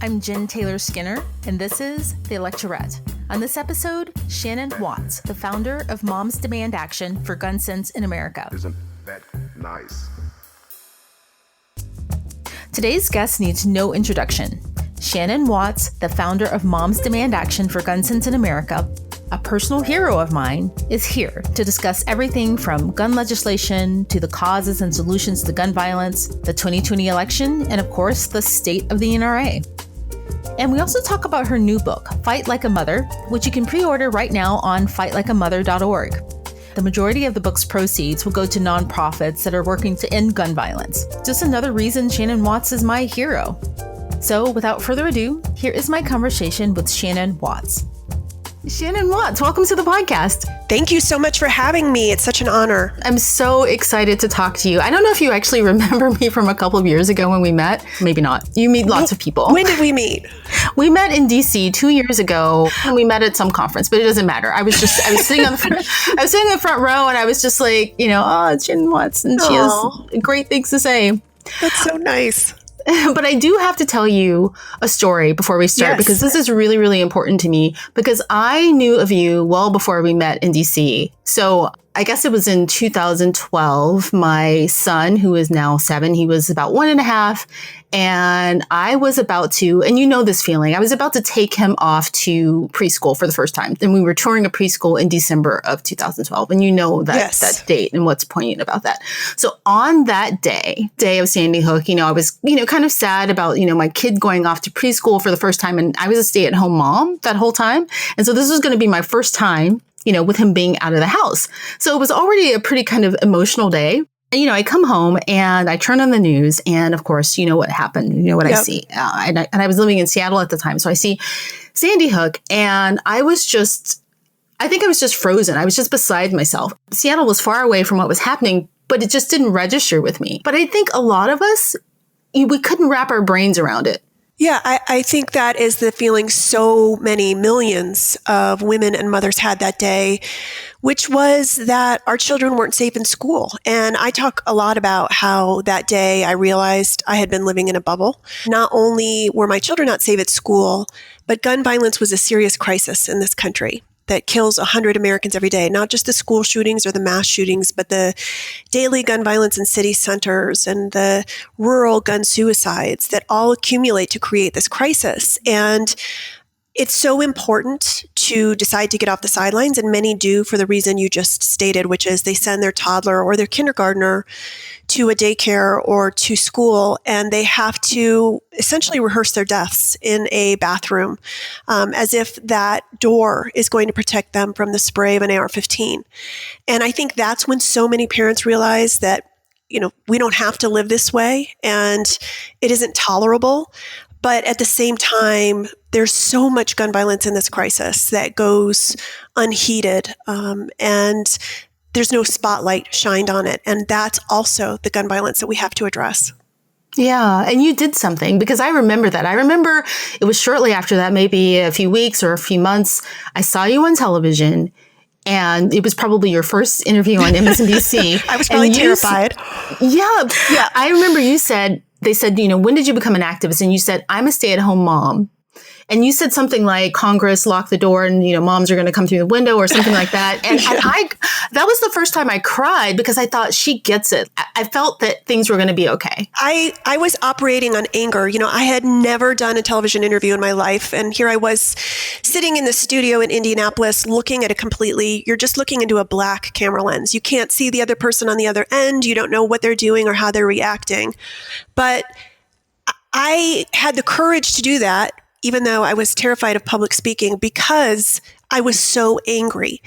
I'm Jen Taylor Skinner, and this is the Electorette. On this episode, Shannon Watts, the founder of Moms Demand Action for Gun Sense in America. Isn't that nice? Today's guest needs no introduction. Shannon Watts, the founder of Moms Demand Action for Gun Sense in America, a personal hero of mine, is here to discuss everything from gun legislation to the causes and solutions to gun violence, the 2020 election, and of course, the state of the NRA. And we also talk about her new book, Fight Like a Mother, which you can pre-order right now on fightlikeamother.org. The majority of the book's proceeds will go to nonprofits that are working to end gun violence. Just another reason Shannon Watts is my hero. So without further ado, here is my conversation with Shannon Watts. Shannon Watts, welcome to the podcast. Thank you so much for having me. It's such an honor. I'm so excited to talk to you. I don't know if you actually remember me from a couple of years ago when we met. Maybe not. You meet lots of people. When did we meet? We met in DC 2 years ago, and we met at some conference, but it doesn't matter. I was sitting on the front, in the front row, and I was just like, it's Shannon Watts, and she has great things to say. That's so nice. But I do have to tell you a story before we start, because this is really, really important to me, because I knew of you well before we met in DC. So I guess it was in 2012, my son, who is now 7, he was about 1.5. And I was about to, and you know this feeling, I was about to take him off to preschool for the first time. And we were touring a preschool in December of 2012. And you know that date and what's poignant about that. So on that day of Sandy Hook, I was, kind of sad about, my kid going off to preschool for the first time. And I was a stay-at-home mom that whole time. And so this was going to be my first time, with him being out of the house. So it was already a pretty kind of emotional day. And, I come home and I turn on the news, and of course, you know what happened, I see. And I was living in Seattle at the time. So I see Sandy Hook, and I think I was just frozen. I was just beside myself. Seattle was far away from what was happening, but it just didn't register with me. But I think a lot of us, we couldn't wrap our brains around it. Yeah, I think that is the feeling so many millions of women and mothers had that day, which was that our children weren't safe in school. And I talk a lot about how that day I realized I had been living in a bubble. Not only were my children not safe at school, but gun violence was a serious crisis in this country that kills 100 Americans every day, not just the school shootings or the mass shootings, but the daily gun violence in city centers and the rural gun suicides that all accumulate to create this crisis. And it's so important to decide to get off the sidelines, and many do for the reason you just stated, which is they send their toddler or their kindergartner to a daycare or to school, and they have to essentially rehearse their deaths in a bathroom as if that door is going to protect them from the spray of an AR-15. And I think that's when so many parents realize that, we don't have to live this way and it isn't tolerable. But at the same time, there's so much gun violence in this crisis that goes unheeded, and there's no spotlight shined on it. And that's also the gun violence that we have to address. Yeah. And you did something, because I remember that. I remember it was shortly after that, maybe a few weeks or a few months, I saw you on television. And it was probably your first interview on MSNBC. I was probably terrified. Yeah. I remember they said, when did you become an activist? And you said, I'm a stay-at-home mom. And you said something like Congress locked the door and, moms are going to come through the window or something like that. And, that was the first time I cried, because I thought she gets it. I felt that things were going to be okay. I was operating on anger. I had never done a television interview in my life. And here I was sitting in the studio in Indianapolis looking at you're just looking into a black camera lens. You can't see the other person on the other end. You don't know what they're doing or how they're reacting. But I had the courage to do that, even though I was terrified of public speaking, because I was so angry.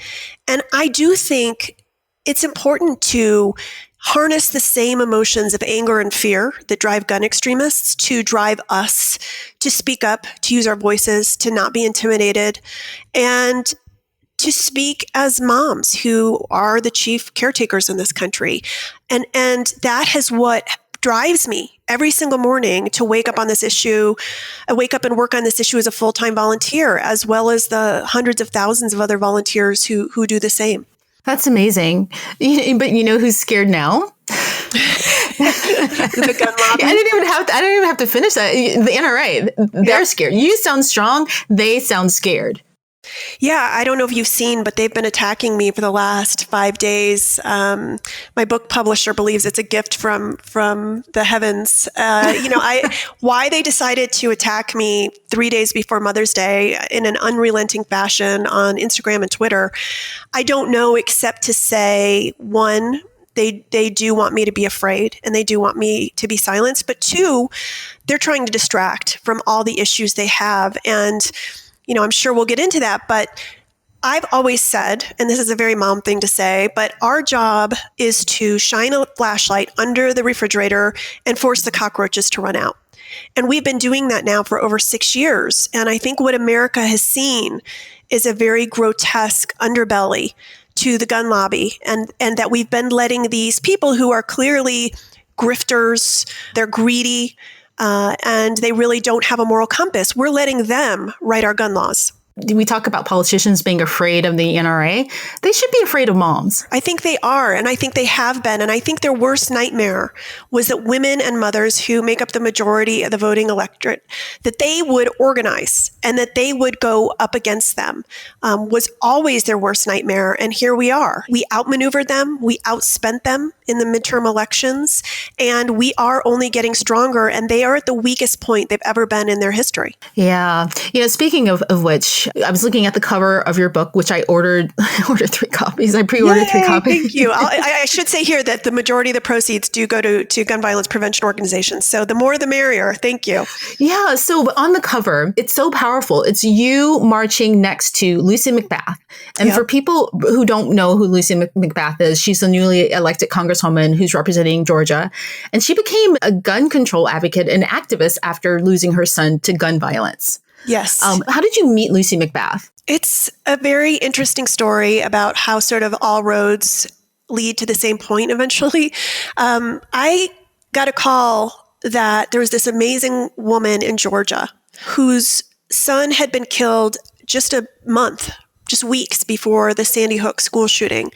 And I do think it's important to harness the same emotions of anger and fear that drive gun extremists to drive us to speak up, to use our voices, to not be intimidated, and to speak as moms who are the chief caretakers in this country. And that is what drives me every single morning to wake up on this issue. I wake up and work on this issue as a full-time volunteer, as well as the hundreds of thousands of other volunteers who do the same. That's amazing. But you know who's scared now? The gun lobby. I didn't even have to finish that. The NRA, they're scared. You sound strong. They sound scared. Yeah, I don't know if you've seen, but they've been attacking me for the last 5 days. My book publisher believes it's a gift from the heavens. Why they decided to attack me 3 days before Mother's Day in an unrelenting fashion on Instagram and Twitter, I don't know, except to say, one, they do want me to be afraid and they do want me to be silenced. But two, they're trying to distract from all the issues they have. And I'm sure we'll get into that, but I've always said, and this is a very mom thing to say, but our job is to shine a flashlight under the refrigerator and force the cockroaches to run out. And we've been doing that now for over 6 years. And I think what America has seen is a very grotesque underbelly to the gun lobby, and that we've been letting these people who are clearly grifters, they're greedy, and they really don't have a moral compass. We're letting them write our gun laws. We talk about politicians being afraid of the NRA. They should be afraid of moms. I think they are, and I think they have been. And I think their worst nightmare was that women and mothers who make up the majority of the voting electorate, that they would organize and that they would go up against them, was always their worst nightmare. And here we are. We outmaneuvered them. We outspent them in the midterm elections, and we are only getting stronger, and they are at the weakest point they've ever been in their history. Yeah. Speaking of which, I was looking at the cover of your book, which I ordered 3 copies. I pre-ordered 3 copies. Thank you. I should say here that the majority of the proceeds do go to gun violence prevention organizations. So the more the merrier. Thank you. Yeah. So on the cover, it's so powerful. It's you marching next to Lucy McBath. And for people who don't know who Lucy McBath is, she's a newly elected congresswoman who's representing Georgia. And she became a gun control advocate and activist after losing her son to gun violence. Yes. How did you meet Lucy McBath? It's a very interesting story about how sort of all roads lead to the same point eventually. I got a call that there was this amazing woman in Georgia whose son had been killed just weeks before the Sandy Hook school shooting.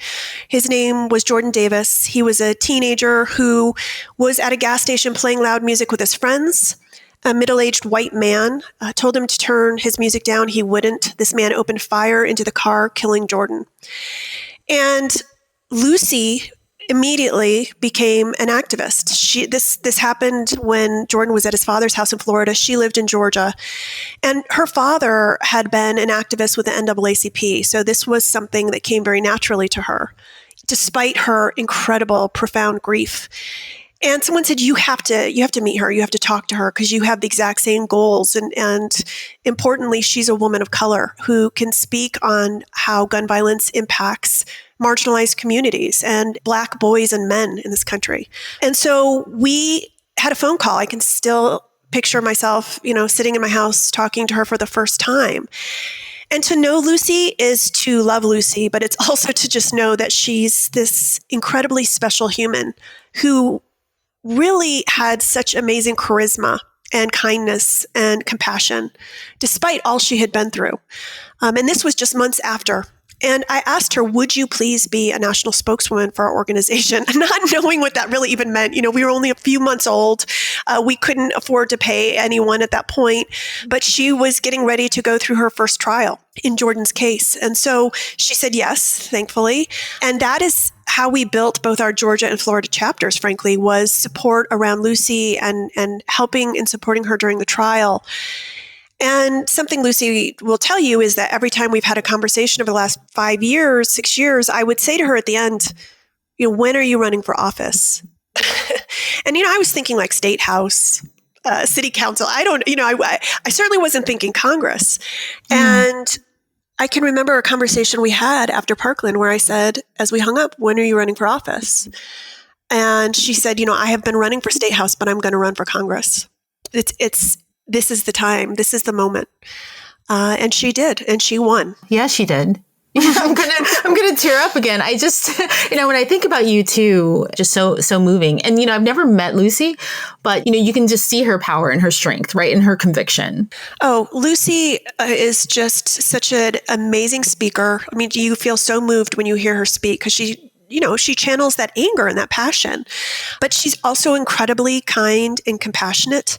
His name was Jordan Davis. He was a teenager who was at a gas station playing loud music with his friends. A middle-aged white man told him to turn his music down. He wouldn't. This man opened fire into the car, killing Jordan. And Lucy immediately became an activist. This happened when Jordan was at his father's house in Florida. She lived in Georgia. And her father had been an activist with the NAACP. So this was something that came very naturally to her, despite her incredible, profound grief. And someone said, you have to meet her. You have to talk to her because you have the exact same goals. And importantly, she's a woman of color who can speak on how gun violence impacts marginalized communities and Black boys and men in this country. And so we had a phone call. I can still picture myself, sitting in my house talking to her for the first time. And to know Lucy is to love Lucy, but it's also to just know that she's this incredibly special human who really had such amazing charisma and kindness and compassion, despite all she had been through. And this was just months after. And I asked her, would you please be a national spokeswoman for our organization? Not knowing what that really even meant. We were only a few months old. We couldn't afford to pay anyone at that point. But she was getting ready to go through her first trial in Jordan's case. And so she said yes, thankfully. And that is how we built both our Georgia and Florida chapters, frankly, was support around Lucy and helping and supporting her during the trial. And something Lucy will tell you is that every time we've had a conversation over the last 5 years, 6 years, I would say to her at the end, when are you running for office? And, I was thinking like state house, city council. I certainly wasn't thinking Congress. And I can remember a conversation we had after Parkland where I said, as we hung up, when are you running for office? And she said, I have been running for state house, but I'm going to run for Congress. This is the time. This is the moment. And she did. And she won. Yeah, she did. I'm gonna tear up again. I just, when I think about you too, just so moving. And, I've never met Lucy, but, you can just see her power and her strength, right? And her conviction. Oh, Lucy is just such an amazing speaker. I mean, you feel so moved when you hear her speak because she channels that anger and that passion. But she's also incredibly kind and compassionate.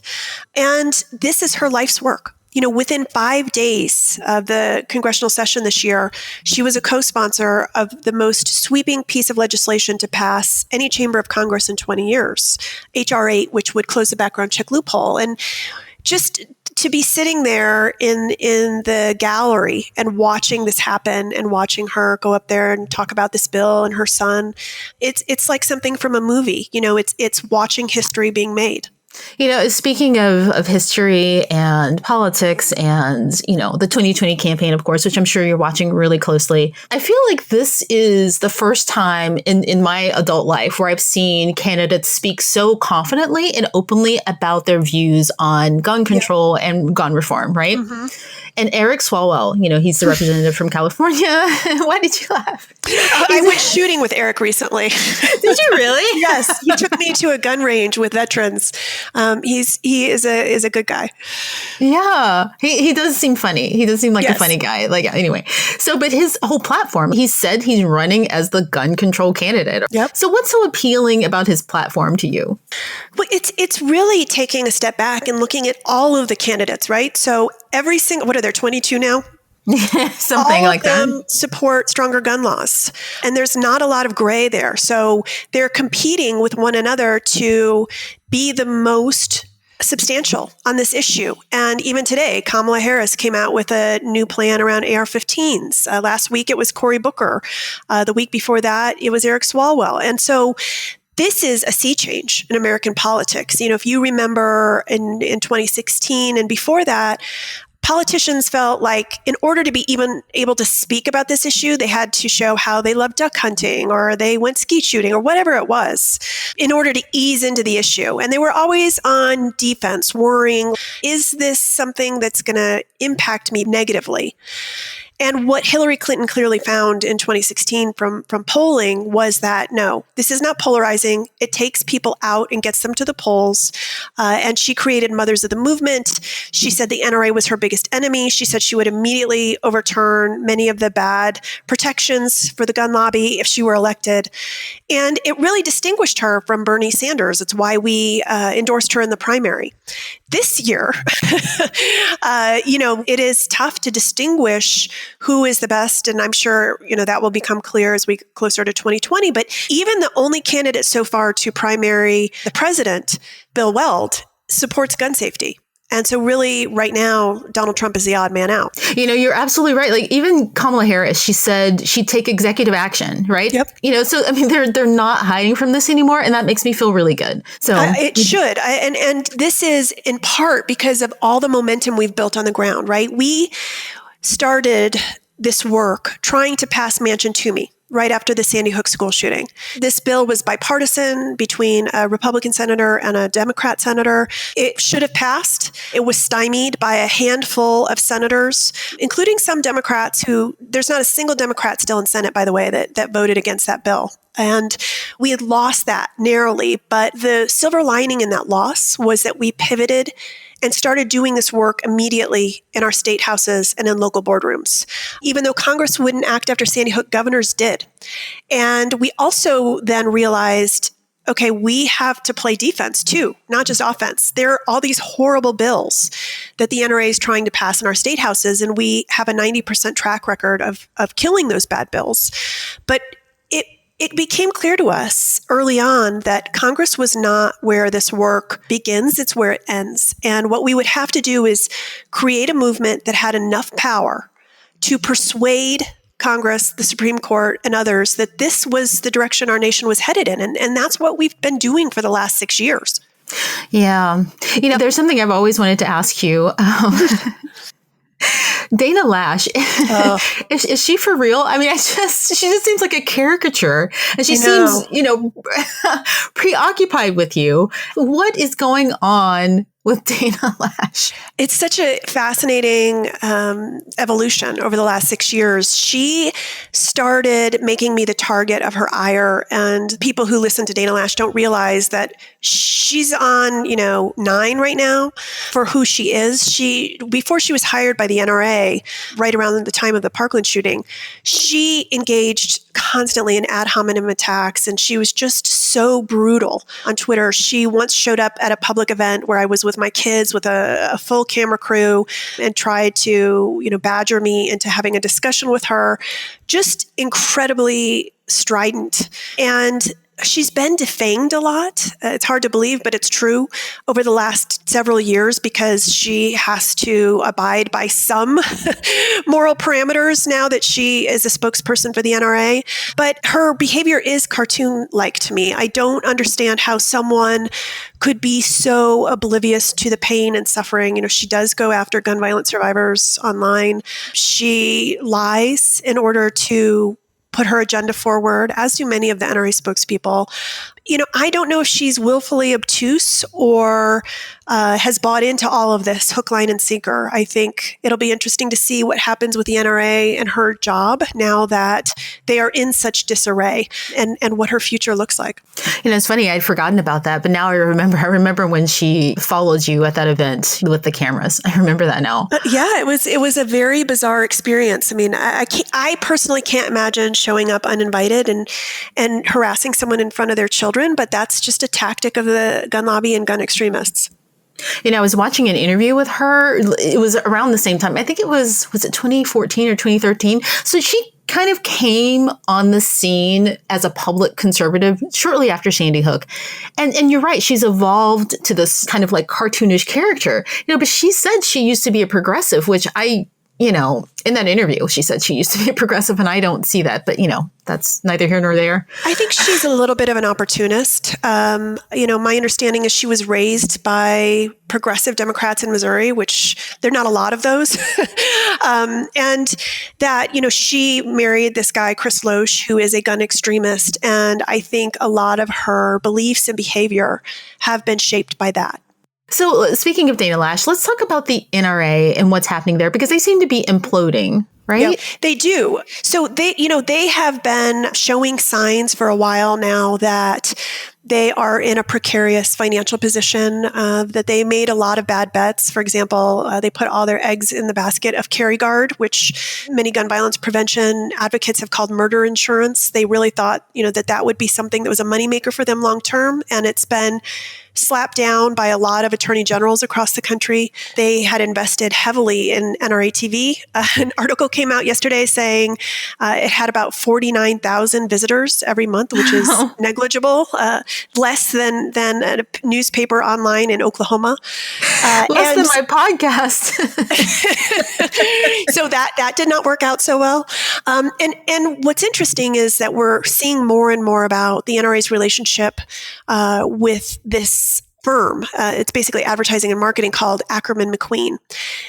And this is her life's work. Within 5 days of the congressional session this year, she was a co-sponsor of the most sweeping piece of legislation to pass any chamber of Congress in 20 years, H.R. 8, which would close the background check loophole. And just to be sitting there in the gallery and watching this happen and watching her go up there and talk about this bill and her son, it's like something from a movie. It's watching history being made. Speaking of history and politics and, the 2020 campaign, of course, which I'm sure you're watching really closely, I feel like this is the first time in my adult life where I've seen candidates speak so confidently and openly about their views on gun control and gun reform, right? Mm-hmm. And Eric Swalwell, he's the representative from California. Why did you laugh? I went shooting with Eric recently. Did you really? Yes. He took me to a gun range with veterans. He is a good guy. Yeah. He does seem funny. He does seem like a funny guy. Anyway. So, but his whole platform, he said he's running as the gun control candidate. Yep. So what's so appealing about his platform to you? Well, it's really taking a step back and looking at all of the candidates, right? So every single, what are there, 22 now? Something like that. All of them support stronger gun laws. And there's not a lot of gray there. So they're competing with one another to be the most substantial on this issue. And even today, Kamala Harris came out with a new plan around AR-15s. Last week, it was Cory Booker. The week before that, it was Eric Swalwell. And so this is a sea change in American politics. If you remember in 2016 and before that, politicians felt like in order to be even able to speak about this issue, they had to show how they loved duck hunting or they went skeet shooting or whatever it was in order to ease into the issue. And they were always on defense, worrying, is this something that's going to impact me negatively? And what Hillary Clinton clearly found in 2016 from polling was that, no, this is not polarizing. It takes people out and gets them to the polls. And she created Mothers of the Movement. She said the NRA was her biggest enemy. She said she would immediately overturn many of the bad protections for the gun lobby if she were elected. And it really distinguished her from Bernie Sanders. It's why we endorsed her in the primary. This year, it is tough to distinguish who is the best. And I'm sure, that will become clear as we get closer to 2020. But even the only candidate so far to primary the president, Bill Weld, supports gun safety. And so really right now, Donald Trump is the odd man out. You're absolutely right. Even Kamala Harris, she said she'd take executive action, right? Yep. So they're not hiding from this anymore. And that makes me feel really good. So it should. And this is in part because of all the momentum we've built on the ground, right? We started this work trying to pass Manchin-Toomey right after the Sandy Hook school shooting. This bill was bipartisan between a Republican senator and a Democrat senator. It should have passed. It was stymied by a handful of senators, including some Democrats who, there's not a single Democrat still in Senate, by the way, that voted against that bill. And we had lost that narrowly. But the silver lining in that loss was that we pivoted and started doing this work immediately in our state houses and in local boardrooms. Even though Congress wouldn't act after Sandy Hook, governors did. And we also then realized, okay, we have to play defense too, not just offense. There are all these horrible bills that the NRA is trying to pass in our state houses, and we have a 90% track record of killing those bad bills. But it became clear to us early on that Congress was not where this work begins, it's where it ends. And what we would have to do is create a movement that had enough power to persuade Congress, the Supreme Court, and others that this was the direction our nation was headed in. And that's what we've been doing for the last 6 years. Yeah. There's something I've always wanted to ask you. Dana Lash, is she for real? I mean, she just seems like a caricature, and she seems, preoccupied with you. What is going on with Dana Lash? It's such a fascinating evolution over the last 6 years. She started making me the target of her ire, and people who listen to Dana Lash don't realize that she's on, 9 right now for who she is. Before she was hired by the NRA, right around the time of the Parkland shooting, she engaged constantly in ad hominem attacks, and she was just so brutal on Twitter. She once showed up at a public event where I was with my kids with a full camera crew and tried to, badger me into having a discussion with her. Just incredibly strident. And she's been defanged a lot. It's hard to believe, but it's true over the last several years because she has to abide by some moral parameters now that she is a spokesperson for the NRA. But her behavior is cartoon-like to me. I don't understand how someone could be so oblivious to the pain and suffering. She does go after gun violence survivors online. She lies in order to put her agenda forward, as do many of the NRA spokespeople. I don't know if she's willfully obtuse or has bought into all of this hook, line, and sinker. I think it'll be interesting to see what happens with the NRA and her job now that they are in such disarray and what her future looks like. It's funny, I'd forgotten about that, but now I remember when she followed you at that event with the cameras. I remember that now. Yeah, it was a very bizarre experience. I mean, I personally can't imagine showing up uninvited and harassing someone in front of their children, but that's just a tactic of the gun lobby and gun extremists. I was watching an interview with her. It was around the same time. I think was it 2014 or 2013? So she kind of came on the scene as a public conservative shortly after Sandy Hook. And you're right, she's evolved to this kind of like cartoonish character. But she said she used to be a progressive, which in that interview, she said she used to be a progressive, and I don't see that. But, that's neither here nor there. I think she's a little bit of an opportunist. My understanding is she was raised by progressive Democrats in Missouri, which there are not a lot of those. And that, she married this guy, Chris Loesch, who is a gun extremist. And I think a lot of her beliefs and behavior have been shaped by that. So speaking of Dana Lash, let's talk about the NRA and what's happening there, because they seem to be imploding, right? Yeah, they do. So they have been showing signs for a while now that they are in a precarious financial position, that they made a lot of bad bets. For example, they put all their eggs in the basket of CareGuard, which many gun violence prevention advocates have called murder insurance. They really thought, that would be something that was a moneymaker for them long term. And it's been slapped down by a lot of attorney generals across the country. They had invested heavily in NRA TV. An article came out yesterday saying it had about 49,000 visitors every month, which is negligible, less than a newspaper online in Oklahoma. Less than my podcast. So that did not work out so well. And what's interesting is that we're seeing more and more about the NRA's relationship with this firm. It's basically advertising and marketing called Ackerman McQueen.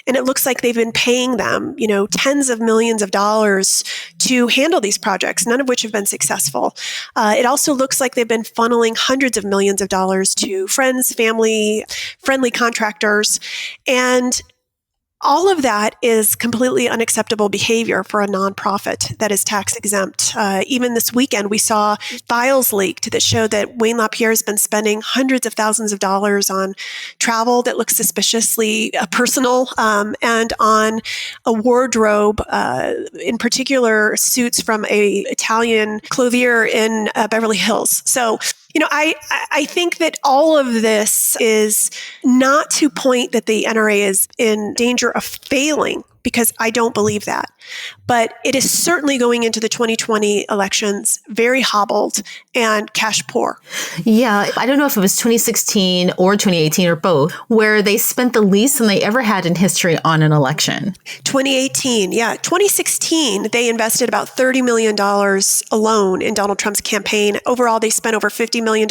And it looks like they've been paying them, tens of millions of dollars to handle these projects, none of which have been successful. It also looks like they've been funneling hundreds of millions of dollars to friends, family, friendly contractors. And all of that is completely unacceptable behavior for a nonprofit that is tax exempt. Even this weekend, we saw files leaked that showed that Wayne LaPierre has been spending hundreds of thousands of dollars on travel that looks suspiciously personal, and on a wardrobe, in particular suits from a Italian clothier in Beverly Hills. So, I think that all of this is not to point that the NRA is in danger of failing, because I don't believe that. But it is certainly going into the 2020 elections very hobbled and cash poor. Yeah, I don't know if it was 2016 or 2018 or both, where they spent the least than they ever had in history on an election. 2018, yeah. 2016, they invested about $30 million alone in Donald Trump's campaign. Overall, they spent over $50 million,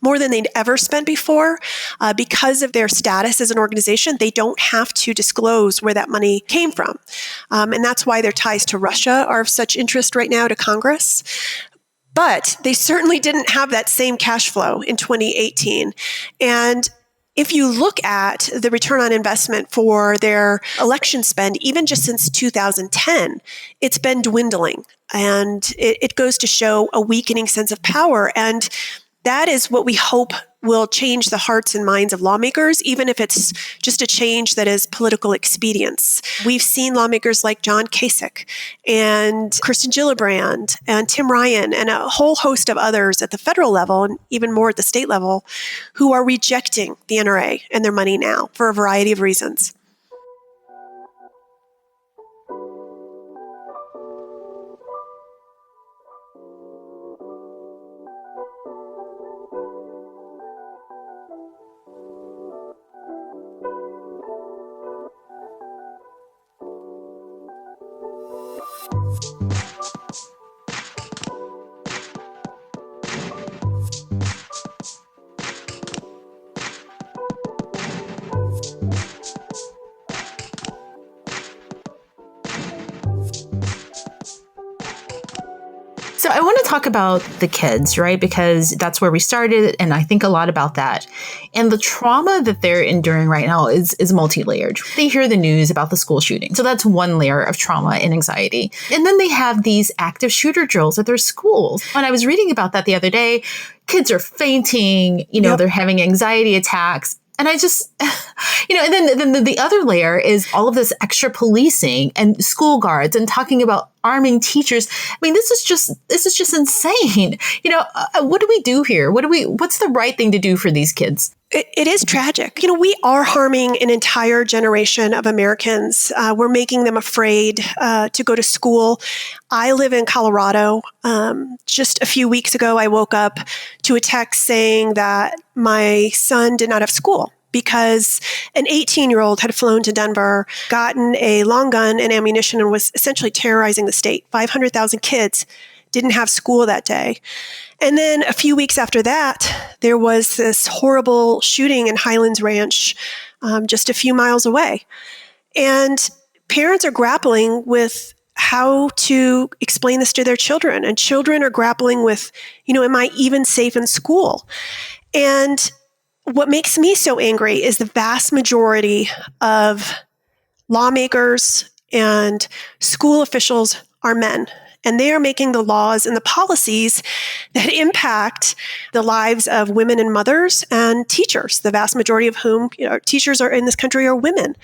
more than they'd ever spent before. Because of their status as an organization, they don't have to disclose where that money came from. And that's why their ties to Russia are of such interest right now to Congress. But they certainly didn't have that same cash flow in 2018. And if you look at the return on investment for their election spend, even just since 2010, it's been dwindling. And it goes to show a weakening sense of power. And that is what we hope will change the hearts and minds of lawmakers, even if it's just a change that is political expedience. We've seen lawmakers like John Kasich and Kirsten Gillibrand and Tim Ryan and a whole host of others at the federal level and even more at the state level who are rejecting the NRA and their money now for a variety of reasons. So I want to talk about the kids, right? Because that's where we started, and I think a lot about that. And the trauma that they're enduring right now is multi-layered. They hear the news about the school shooting. So that's one layer of trauma and anxiety. And then they have these active shooter drills at their schools. When I was reading about that the other day, kids are fainting, they're having anxiety attacks. And I just, and then the other layer is all of this extra policing and school guards and talking about arming teachers. I mean, this is just insane. What do we do here? What's the right thing to do for these kids? It is tragic. We are harming an entire generation of Americans. We're making them afraid to go to school. I live in Colorado. Just a few weeks ago, I woke up to a text saying that my son did not have school because an 18-year-old had flown to Denver, gotten a long gun and ammunition, and was essentially terrorizing the state. 500,000 kids didn't have school that day. And then a few weeks after that, there was this horrible shooting in Highlands Ranch, just a few miles away. And parents are grappling with how to explain this to their children. And children are grappling with, am I even safe in school? And what makes me so angry is the vast majority of lawmakers and school officials are men. And they are making the laws and the policies that impact the lives of women and mothers and teachers, the vast majority of whom, teachers are in this country are women.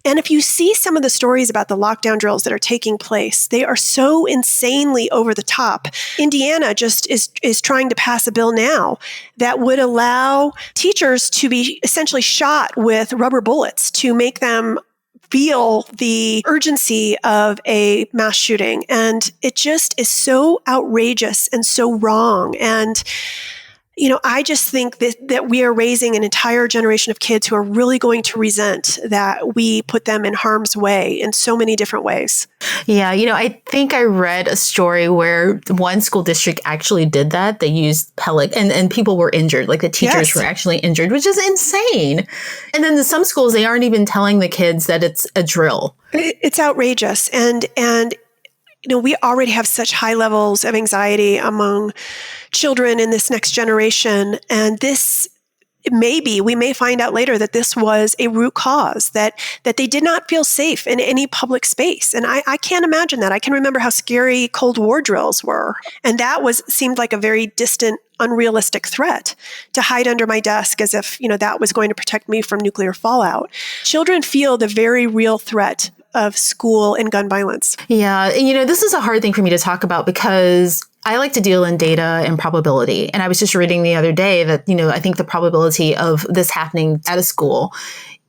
And if you see some of the stories about the lockdown drills that are taking place, they are so insanely over the top. Indiana just is trying to pass a bill now that would allow teachers to be essentially shot with rubber bullets to make them feel the urgency of a mass shooting. And it just is so outrageous and so wrong. And, I just think that we are raising an entire generation of kids who are really going to resent that we put them in harm's way in so many different ways. Yeah, I think I read a story where one school district actually did that. They used pellet and people were injured, like the teachers were actually injured, which is insane. And then some schools, they aren't even telling the kids that it's a drill. It's outrageous. And we already have such high levels of anxiety among children in this next generation. And we may find out later that this was a root cause, that they did not feel safe in any public space. And I can't imagine that. I can remember how scary Cold War drills were. And that seemed like a very distant, unrealistic threat to hide under my desk as if, that was going to protect me from nuclear fallout. Children feel the very real threat of school and gun violence. Yeah. And, this is a hard thing for me to talk about because I like to deal in data and probability. And I was just reading the other day that, I think the probability of this happening at a school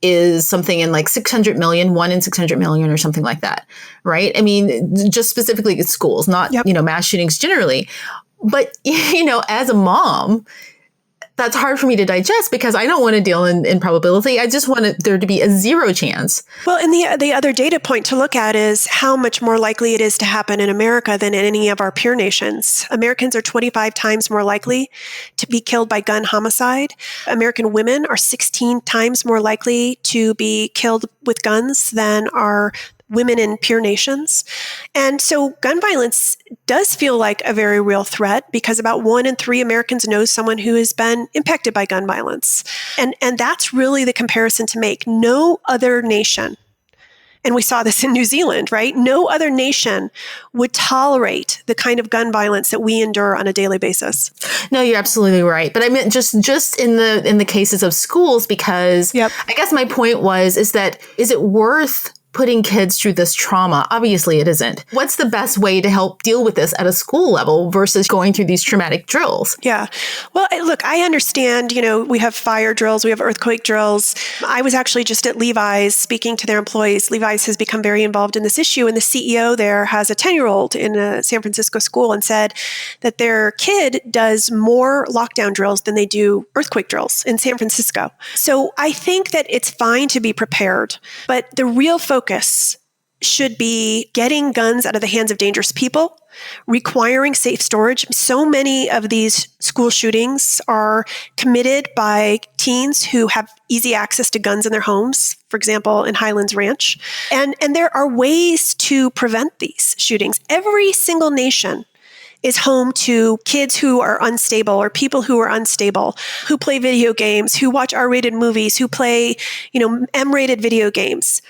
is something in like 600 million, 1 in 600 million or something like that. Right. I mean, just specifically at schools, not, mass shootings generally. But, as a mom, that's hard for me to digest because I don't want to deal in probability. I just want there to be a zero chance. Well, and the other data point to look at is how much more likely it is to happen in America than in any of our peer nations. Americans are 25 times more likely to be killed by gun homicide. American women are 16 times more likely to be killed with guns than are women in peer nations. And so gun violence does feel like a very real threat because about 1 in 3 Americans knows someone who has been impacted by gun violence. And that's really the comparison to make. No other nation, and we saw this in New Zealand, right? No other nation would tolerate the kind of gun violence that we endure on a daily basis. No, you're absolutely right. But I meant just in the cases of schools, because I guess my point is that is it worth putting kids through this trauma? Obviously it isn't. What's the best way to help deal with this at a school level versus going through these traumatic drills? Yeah. Well, look, I understand, we have fire drills, we have earthquake drills. I was actually just at Levi's speaking to their employees. Levi's has become very involved in this issue, and the CEO there has a 10-year-old in a San Francisco school and said that their kid does more lockdown drills than they do earthquake drills in San Francisco. So I think that it's fine to be prepared, but the real focus should be getting guns out of the hands of dangerous people, requiring safe storage. So many of these school shootings are committed by teens who have easy access to guns in their homes, for example, in Highlands Ranch. And there are ways to prevent these shootings. Every single nation is home to kids who are unstable or people who are unstable, who play video games, who watch R-rated movies, who play, M-rated video games.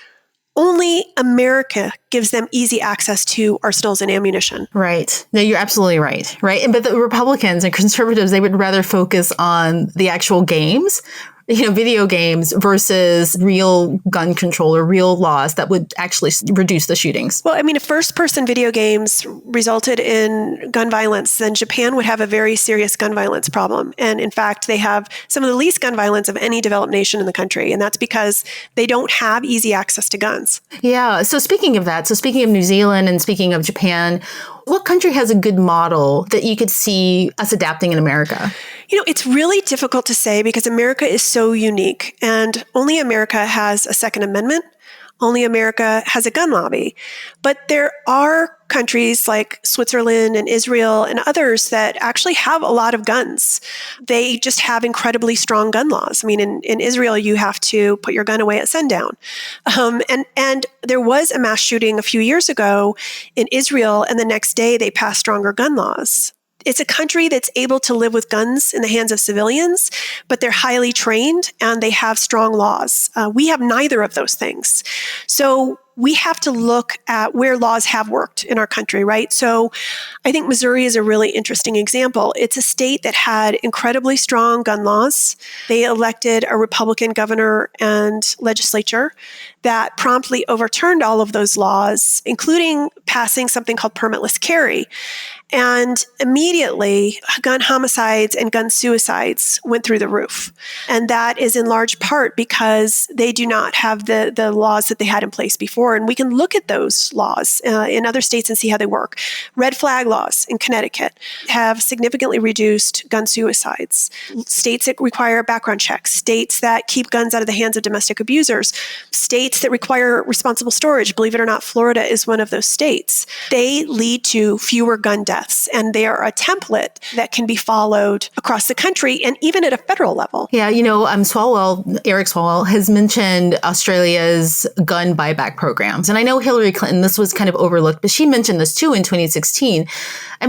Only America gives them easy access to arsenals and ammunition. Right. No, you're absolutely right. Right. But the Republicans and conservatives, they would rather focus on the actual games, video games versus real gun control or real laws that would actually reduce the shootings. Well, if first-person video games resulted in gun violence, then Japan would have a very serious gun violence problem. And in fact, they have some of the least gun violence of any developed nation in the country. And that's because they don't have easy access to guns. Yeah. So speaking of that, speaking of New Zealand and speaking of Japan, what country has a good model that you could see us adapting in America? It's really difficult to say because America is so unique, and only America has a Second Amendment. Only America has a gun lobby. But there are countries like Switzerland and Israel and others that actually have a lot of guns. They just have incredibly strong gun laws. In Israel, you have to put your gun away at sundown. And there was a mass shooting a few years ago in Israel, and the next day they passed stronger gun laws. It's a country that's able to live with guns in the hands of civilians, but they're highly trained and they have strong laws. We have neither of those things. So we have to look at where laws have worked in our country, right? So I think Missouri is a really interesting example. It's a state that had incredibly strong gun laws. They elected a Republican governor and legislature that promptly overturned all of those laws, including passing something called permitless carry. And immediately, gun homicides and gun suicides went through the roof. And that is in large part because they do not have the laws that they had in place before. And we can look at those laws in other states and see how they work. Red flag laws in Connecticut have significantly reduced gun suicides. States that require background checks, states that keep guns out of the hands of domestic abusers, states that require responsible storage. Believe it or not, Florida is one of those states. They lead to fewer gun deaths, and they are a template that can be followed across the country and even at a federal level. Yeah, Eric Swalwell has mentioned Australia's gun buyback programs. And I know Hillary Clinton, this was kind of overlooked, but she mentioned this too in 2016. I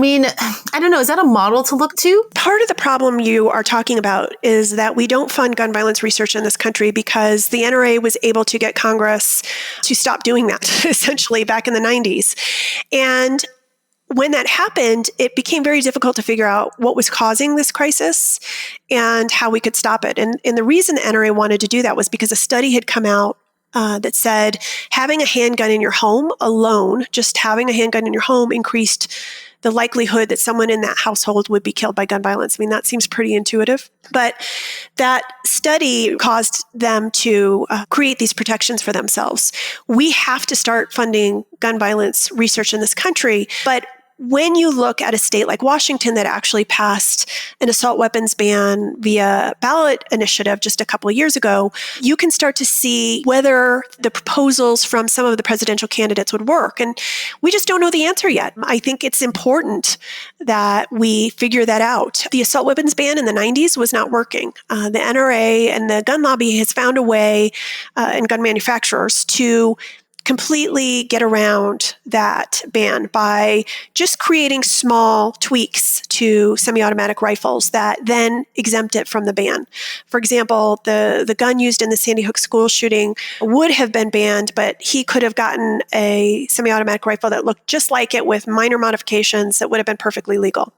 don't know, is that a model to look to? Part of the problem you are talking about is that we don't fund gun violence research in this country because the NRA was able to get Congress to stop doing that, essentially, back in the 90s. And when that happened, it became very difficult to figure out what was causing this crisis and how we could stop it. And the reason the NRA wanted to do that was because a study had come out that said having a handgun in your home alone, just having a handgun in your home, increased the likelihood that someone in that household would be killed by gun violence. That seems pretty intuitive. But that study caused them to create these protections for themselves. We have to start funding gun violence research in this country, but when you look at a state like Washington that actually passed an assault weapons ban via ballot initiative just a couple of years ago, you can start to see whether the proposals from some of the presidential candidates would work. And we just don't know the answer yet. I think it's important that we figure that out. The assault weapons ban in the 90s was not working. The NRA and the gun lobby has found a way, and gun manufacturers, to completely get around that ban by just creating small tweaks to semi-automatic rifles that then exempt it from the ban. For example, the gun used in the Sandy Hook school shooting would have been banned, but he could have gotten a semi-automatic rifle that looked just like it with minor modifications that would have been perfectly legal.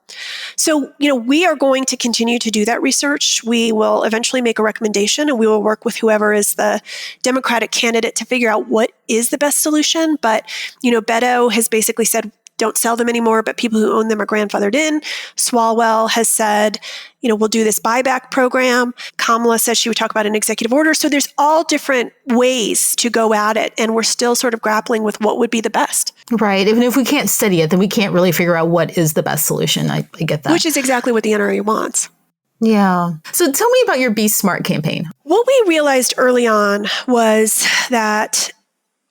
So, we are going to continue to do that research. We will eventually make a recommendation, and we will work with whoever is the Democratic candidate to figure out what is the best solution. But, Beto has basically said, don't sell them anymore, but people who own them are grandfathered in. Swalwell has said, we'll do this buyback program. Kamala says she would talk about an executive order. So there's all different ways to go at it. And we're still sort of grappling with what would be the best. Right. Even if we can't study it, then we can't really figure out what is the best solution. I get that. Which is exactly what the NRA wants. Yeah. So tell me about your Be Smart campaign. What we realized early on was that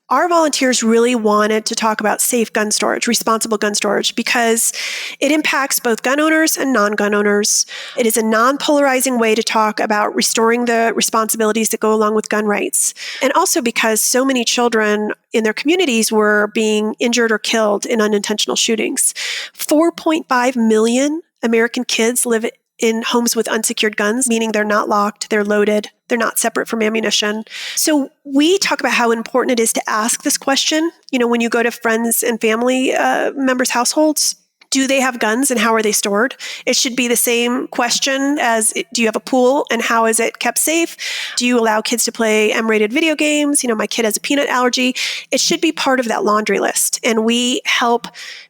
our volunteers really wanted to talk about safe gun storage, responsible gun storage, because it impacts both gun owners and non-gun owners. It is a non-polarizing way to talk about restoring the responsibilities that go along with gun rights. And also because so many children in their communities were being injured or killed in unintentional shootings. 4.5 million American kids live in homes with unsecured guns, meaning they're not locked, they're loaded, they're not separate from ammunition. So we talk about how important it is to ask this question. When you go to friends and family members' households, do they have guns and how are they stored? It should be the same question as, do you have a pool and how is it kept safe? Do you allow kids to play M-rated video games? My kid has a peanut allergy. It should be part of that laundry list. And we help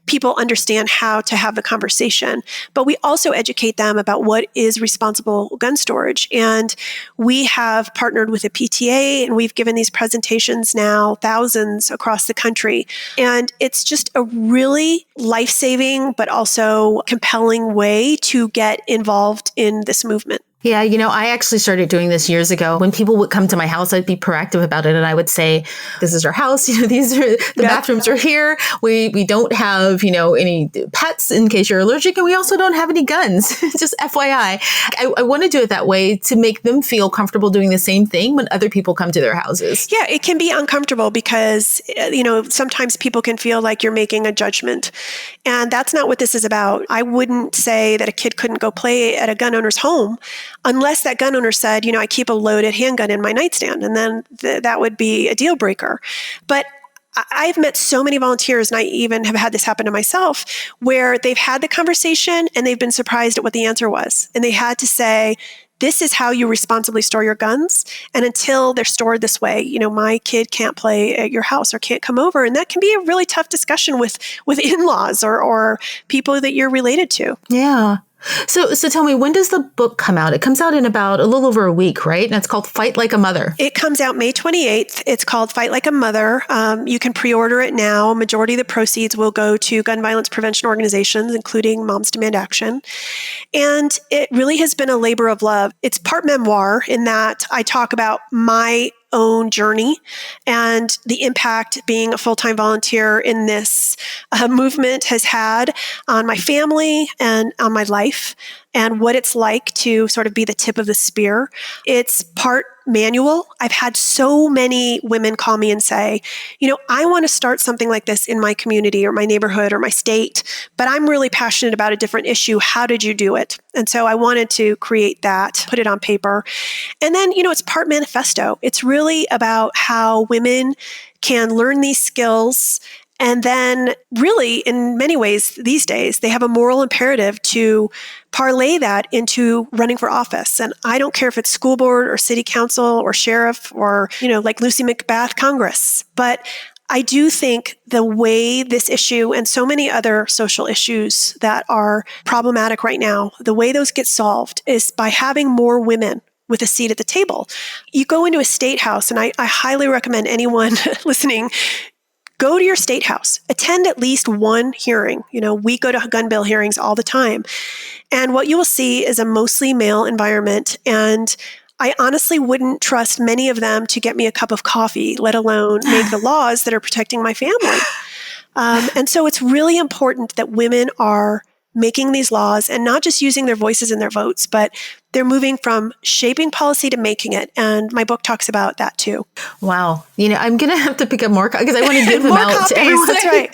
people understand how to have the conversation. But we also educate them about what is responsible gun storage. And we have partnered with a PTA, and we've given these presentations now, thousands across the country. And it's just a really life-saving, but also compelling way to get involved in this movement. Yeah, I actually started doing this years ago. When people would come to my house, I'd be proactive about it. And I would say, this is our house. These are the bathrooms are here. We don't have, any pets in case you're allergic. And we also don't have any guns. Just FYI. I want to do it that way to make them feel comfortable doing the same thing when other people come to their houses. Yeah, it can be uncomfortable because, sometimes people can feel like you're making a judgment. And that's not what this is about. I wouldn't say that a kid couldn't go play at a gun owner's home unless that gun owner said, I keep a loaded handgun in my nightstand, and then that would be a deal breaker. But I've met so many volunteers, and I even have had this happen to myself, where they've had the conversation and they've been surprised at what the answer was. And they had to say, this is how you responsibly store your guns. And until they're stored this way, my kid can't play at your house or can't come over. And that can be a really tough discussion with in-laws or people that you're related to. Yeah. So tell me, when does the book come out? It comes out in about a little over a week, right? And it's called Fight Like a Mother. It comes out May 28th. It's called Fight Like a Mother. You can pre-order it now. Majority of the proceeds will go to gun violence prevention organizations, including Moms Demand Action. And it really has been a labor of love. It's part memoir in that I talk about my own journey and the impact being a full-time volunteer in this movement has had on my family and on my life, and what it's like to sort of be the tip of the spear. It's part manual. I've had so many women call me and say, I want to start something like this in my community or my neighborhood or my state, but I'm really passionate about a different issue. How did you do it? And so I wanted to create that, put it on paper. And then, it's part manifesto. It's really about how women can learn these skills. And then really, in many ways these days, they have a moral imperative to parlay that into running for office. And I don't care if it's school board or city council or sheriff or, like Lucy McBath, Congress. But I do think the way this issue and so many other social issues that are problematic right now, the way those get solved is by having more women with a seat at the table. You go into a state house, and I highly recommend anyone listening, go to your state house, attend at least one hearing. We go to gun bill hearings all the time. And what you will see is a mostly male environment. And I honestly wouldn't trust many of them to get me a cup of coffee, let alone make the laws that are protecting my family. And so it's really important that women are making these laws and not just using their voices and their votes, but they're moving from shaping policy to making it. And my book talks about that too. Wow. I'm going to have to pick up more because I want to give them out copies, to everyone. That's right.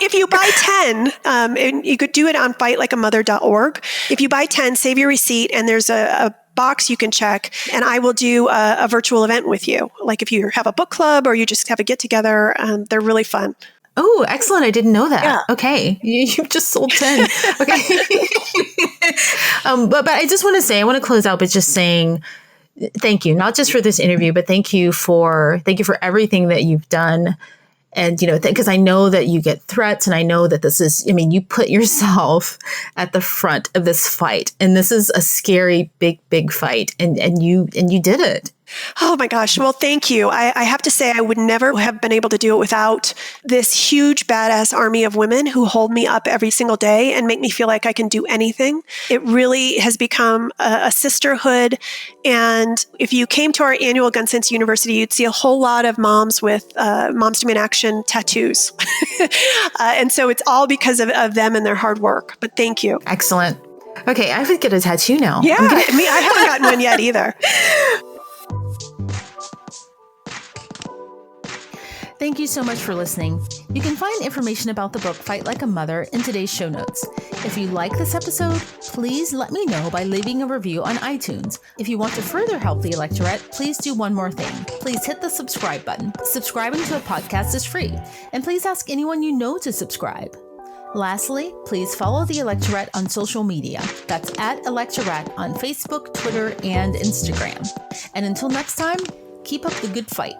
If you buy 10, and you could do it on fightlikeamother.org. If you buy 10, save your receipt, and there's a box you can check, and I will do a virtual event with you. Like if you have a book club or you just have a get together, they're really fun. Oh, excellent. I didn't know that. Yeah. Okay. You've just sold 10. Okay. But I just want to say, I want to close out by just saying thank you, not just for this interview, but thank you for everything that you've done. And, because I know that you get threats, and I know that this is, you put yourself at the front of this fight, and this is a scary, big, big fight. And you did it. Oh my gosh. Well, thank you. I have to say, I would never have been able to do it without this huge, badass army of women who hold me up every single day and make me feel like I can do anything. It really has become a sisterhood. And if you came to our annual Gun Sense University, you'd see a whole lot of moms with Moms to Men Action tattoos. And so it's all because of them and their hard work. But thank you. Excellent. Okay. I would get a tattoo now. Yeah. I haven't gotten one yet either. Thank you so much for listening. You can find information about the book Fight Like a Mother in today's show notes. If you like this episode, please let me know by leaving a review on iTunes. If you want to further help the Electorette, please do one more thing. Please hit the subscribe button. Subscribing to a podcast is free. And please ask anyone you know to subscribe. Lastly, please follow the Electorette on social media. That's at Electorette on Facebook, Twitter, and Instagram. And until next time, keep up the good fight.